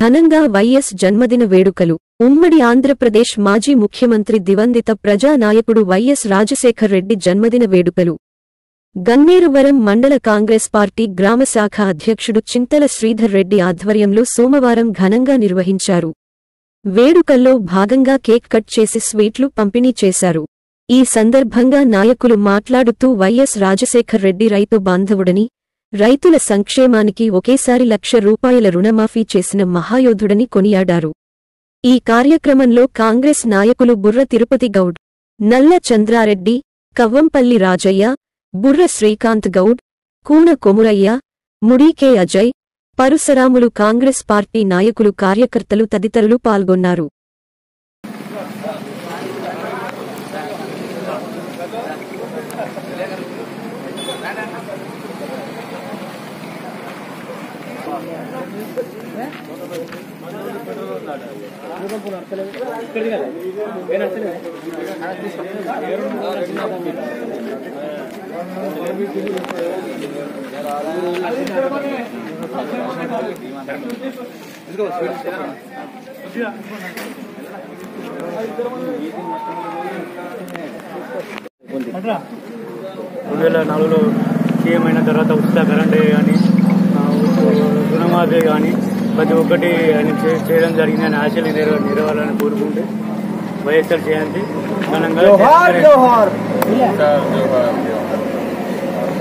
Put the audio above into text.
ఘనంగా వైఎస్ జన్మదిన వేడుకలు. ఉమ్మడి ఆంధ్రప్రదేశ్ మాజీ ముఖ్యమంత్రి దివంగత ప్రజానాయకుడు వైఎస్ రాజశేఖర్ రెడ్డి జన్మదిన వేడుకలు గన్నేరువరం మండల కాంగ్రెస్ పార్టీ గ్రామశాఖ అధ్యక్షుడు చింతల శ్రీధర్ రెడ్డి ఆధ్వర్యంలో సోమవారం ఘనంగా నిర్వహించారు. వేడుకల్లో భాగంగా కేక్ కట్ చేసి స్వీట్లు పంపిణీ చేశారు. ఈ సందర్భంగా నాయకులు మాట్లాడుతూ వైఎస్ రాజశేఖర్ రెడ్డి రైతు బాంధవుడని, రైతుల సంక్షేమానికి ఒకేసారి ₹1,00,000 రుణమాఫీ చేసిన మహాయోధుడని కొనియాడారు. ఈ కార్యక్రమంలో కాంగ్రెస్ నాయకులు బుర్ర తిరుపతి గౌడ్, నల్ల చంద్రారెడ్డి, కవ్వంపల్లి రాజయ్య, బుర్ర శ్రీకాంత్ గౌడ్, కూన కొమురయ్య, ముడీకే అజయ్, పరుసరాములు, కాంగ్రెస్ పార్టీ నాయకులు, కార్యకర్తలు తదితరులు పాల్గొన్నారు. సీఎం అయిన తర్వాత ఉచిత కరెంటే కానీ రుణమాఫీ కానీ ప్రతి ఒక్కటి ఆయన చేయడం జరిగింది. ఆయన ఆశలు నెరవేరాలని కోరుకుంటే వైఎస్ఆర్ జయంతి ఘనంగా